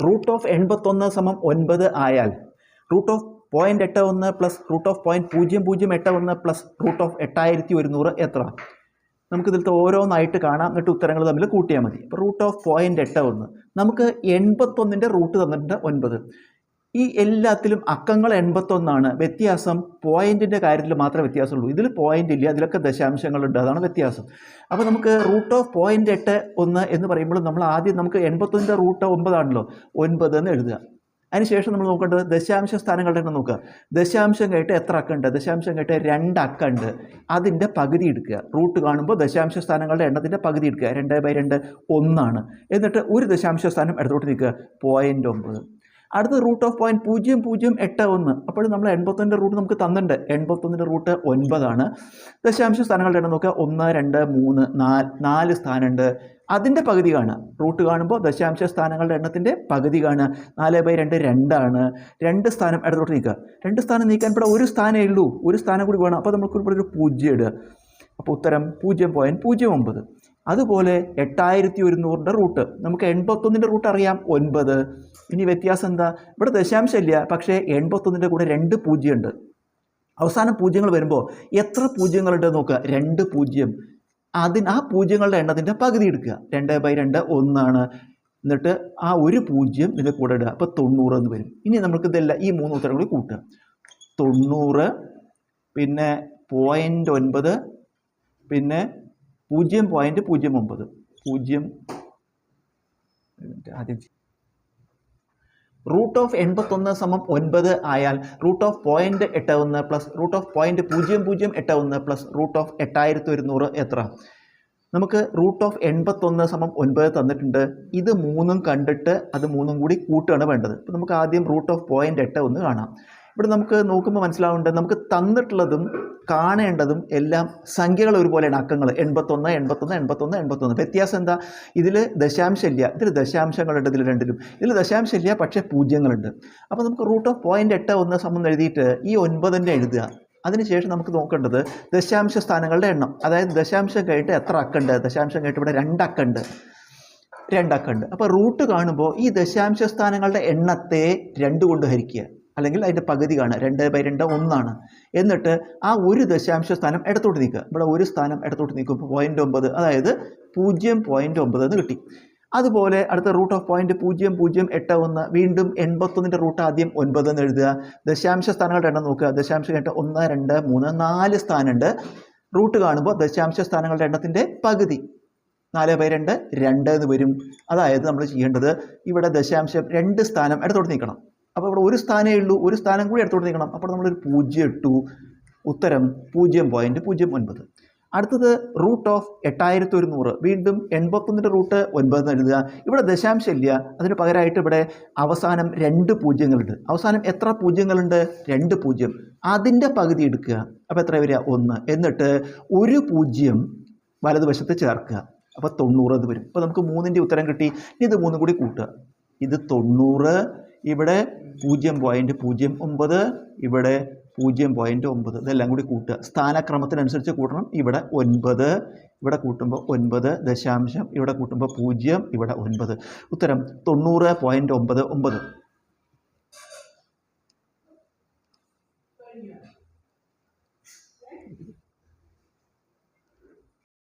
Root of 81 സമം 9 ആയാൽ root of 0.81 plus root of 0.0081 plus root of 8100 എത്ര? നമുക്കിതിലത്തെ ഓരോന്നായിട്ട് കാണാം, എന്നിട്ട് ഉത്തരങ്ങൾ തമ്മിൽ കൂട്ടിയാൽ മതി. ഇപ്പോൾ റൂട്ട് ഓഫ് 0.81 നമുക്ക് 81ൻ്റെ റൂട്ട് തന്നിട്ടുണ്ട് 9. ഈ എല്ലാത്തിലും അക്കങ്ങൾ 81 വ്യത്യാസം പോയിന്റിൻ്റെ കാര്യത്തിൽ മാത്രമേ വ്യത്യാസമുള്ളൂ. ഇതിൽ പോയിന്റ് ഇല്ല, അതിലൊക്കെ ദശാംശങ്ങളുണ്ട്, അതാണ് വ്യത്യാസം. അപ്പോൾ നമുക്ക് റൂട്ട് ഓഫ് 0.81 എന്ന് പറയുമ്പോൾ നമ്മൾ ആദ്യം നമുക്ക് 81ൻ്റെ റൂട്ട് 9 ആണല്ലോ, 9 എന്ന് എഴുതുക. അതിനുശേഷം നമ്മൾ നോക്കേണ്ടത് ദശാംശ സ്ഥാനങ്ങളുടെ എണ്ണം നോക്കുക. ദശാംശം കേട്ട് എത്ര അക്കമുണ്ട്? ദശാംശം കേട്ട് 2 അക്കമുണ്ട്, അതിൻ്റെ പകുതി എടുക്കുക. റൂട്ട് കാണുമ്പോൾ ദശാംശ സ്ഥാനങ്ങളുടെ എണ്ണത്തിൻ്റെ പകുതി എടുക്കുക. 2/2 1 എന്നിട്ട് ഒരു ദശാംശ സ്ഥാനം ഇടത്തോട്ട് നിൽക്കുക, 0.9. അടുത്ത റൂട്ട് ഓഫ് 0.0081. അപ്പോൾ നമ്മൾ 81ൻ്റെ റൂട്ട് നമുക്ക് തന്നിട്ടുണ്ട്, 81ൻ്റെ റൂട്ട് 9. ദശാംശ സ്ഥാനങ്ങളുടെ എണ്ണം നോക്കുക, 1 2 3 4 സ്ഥാനമുണ്ട്, അതിൻ്റെ പകുതി കാണുക. റൂട്ട് കാണുമ്പോൾ ദശാംശ സ്ഥാനങ്ങളുടെ എണ്ണത്തിൻ്റെ പകുതി കാണുക. 4/2 2. 2 സ്ഥാനം ഇടത്തോട്ട് നീക്കുക. 2 സ്ഥാനം നീക്കാൻ ഇവിടെ ഒരു സ്ഥാനമേ ഉള്ളൂ, ഒരു സ്ഥാനം കൂടി വേണം. അപ്പോൾ നമുക്ക് ഇവിടെ ഒരു 0 ഇടുക. അപ്പോൾ ഉത്തരം 0.09. അതുപോലെ 8100ൻ്റെ റൂട്ട് നമുക്ക് 81ൻ്റെ റൂട്ട് അറിയാം, 9. ഇനി വ്യത്യാസം എന്താ? ഇവിടെ ദശാംശമില്ല, പക്ഷേ 81ൻ്റെ കൂടെ 2 0 ഉണ്ട്. അവസാനം പൂജ്യങ്ങൾ വരുമ്പോൾ എത്ര പൂജ്യങ്ങളുണ്ട് നോക്കുക, 2 0. ആ പൂജ്യങ്ങളുടെ എണ്ണത്തിൻ്റെ പകുതി എടുക്കുക. 2/2 1. എന്നിട്ട് ആ ഒരു 0 ഇതിൻ്റെ കൂടെ ഇടുക. അപ്പോൾ 90 എന്ന് വരും. ഇനി നമുക്ക് ഇതെല്ലാം ഈ 3 ഉത്തരം കൂടി കൂട്ടുക. 90, പിന്നെ 0.9, പിന്നെ 0.09. റൂട്ട് ഓഫ് 81 സമം 9 ആയാൽ root of 0.81 plus root of 0.0081 plus root of 8100 എത്ര? നമുക്ക് റൂട്ട് ഓഫ് 81 സമം 9 തന്നിട്ടുണ്ട്. ഇത് 3 കണ്ടിട്ട് അത് 3 കൂടി കൂട്ടുകയാണ് വേണ്ടത്. അപ്പോൾ നമുക്ക് ആദ്യം റൂട്ട് ഓഫ് 0.81 കാണാം. ഇവിടെ നമുക്ക് നോക്കുമ്പോൾ മനസ്സിലാവുന്നുണ്ട്, നമുക്ക് തന്നിട്ടുള്ളതും കാണേണ്ടതും എല്ലാം സംഖ്യകൾ ഒരുപോലെയാണ്, അക്കങ്ങൾ 81 81 81 81. വ്യത്യാസം എന്താ? ഇതിൽ ദശാംശമില്ല, ഇതിൽ ദശാംശങ്ങളുണ്ട്, ഇതിൽ രണ്ടിലും. ഇതിൽ ദശാംശമില്ല, പക്ഷേ പൂജ്യങ്ങളുണ്ട്. അപ്പോൾ നമുക്ക് റൂട്ട് ഓഫ് 0.81 സമം എഴുതിയിട്ട് ഈ 9 എഴുതുക. അതിനുശേഷം നമുക്ക് നോക്കേണ്ടത് ദശാംശ സ്ഥാനങ്ങളുടെ എണ്ണം, അതായത് ദശാംശം കഴിഞ്ഞിട്ട് എത്ര അക്കമുണ്ട്? ദശാംശം കഴിഞ്ഞിട്ട് ഇവിടെ 2 അക്കമുണ്ട്. അപ്പോൾ റൂട്ട് കാണുമ്പോൾ ഈ ദശാംശ സ്ഥാനങ്ങളുടെ എണ്ണത്തെ 2 കൊണ്ട് ഹരിക്കുക, അല്ലെങ്കിൽ അതിൻ്റെ പകുതി കാണുക. 2/2 1. എന്നിട്ട് ആ ഒരു ദശാംശ സ്ഥാനം ഇടത്തോട്ട് നീക്കുക. ഇവിടെ ഒരു സ്ഥാനം ഇടത്തോട്ട് നീക്കുമ്പോൾ 0.9, അതായത് 0.9 എന്ന് കിട്ടി. അതുപോലെ അടുത്ത റൂട്ട് ഓഫ് 0.0081 വീണ്ടും 81ൻ്റെ റൂട്ട് ആദ്യം 9 എന്ന് എഴുതുക. ദശാംശ സ്ഥാനങ്ങളുടെ എണ്ണം നോക്കുക. ദശാംശം കേട്ട് 1 2 3 4 സ്ഥാനമുണ്ട്. റൂട്ട് കാണുമ്പോൾ ദശാംശ സ്ഥാനങ്ങളുടെ എണ്ണത്തിൻ്റെ പകുതി 4/2 2 എന്ന് വരും. അതായത് നമ്മൾ ചെയ്യേണ്ടത് ഇവിടെ ദശാംശം 2 സ്ഥാനം ഇടത്തോട്ട് നീക്കണം. അപ്പോൾ ഇവിടെ ഒരു സ്ഥാനമേ ഉള്ളൂ, ഒരു സ്ഥാനം കൂടി എടുത്തോട്ട് നീക്കണം. അപ്പോൾ നമ്മളൊരു 0 ഇട്ടു. ഉത്തരം 0.09. അടുത്തത് റൂട്ട് ഓഫ് 8100 വീണ്ടും 81ൻ്റെ റൂട്ട് 9 എഴുതുക. ഇവിടെ ദശാംശമില്ല, അതിന് പകരമായിട്ട് ഇവിടെ അവസാനം 2 പൂജ്യങ്ങളുണ്ട്. അവസാനം എത്ര പൂജ്യങ്ങളുണ്ട്? 2 0. അതിൻ്റെ പകുതി എടുക്കുക. അപ്പോൾ എത്ര വരിക? 1. എന്നിട്ട് ഒരു 0 വലതുവശത്ത് ചേർക്കുക. അപ്പോൾ 90 എന്ന് വരും. അപ്പോൾ നമുക്ക് 3ൻ്റെ ഉത്തരം കിട്ടി. ഇത് 3 കൂടി കൂട്ടുക. ഇത് 90, ഇവിടെ 0.09, ഇവിടെ 0.9. ഇതെല്ലാം കൂടി കൂട്ടുക. സ്ഥാനക്രമത്തിനനുസരിച്ച് കൂട്ടണം. ഇവിടെ 9, ഇവിടെ കൂട്ടുമ്പോൾ 9 ദശാംശം, ഇവിടെ കൂട്ടുമ്പോൾ 0, ഇവിടെ 9. ഉത്തരം 90.99.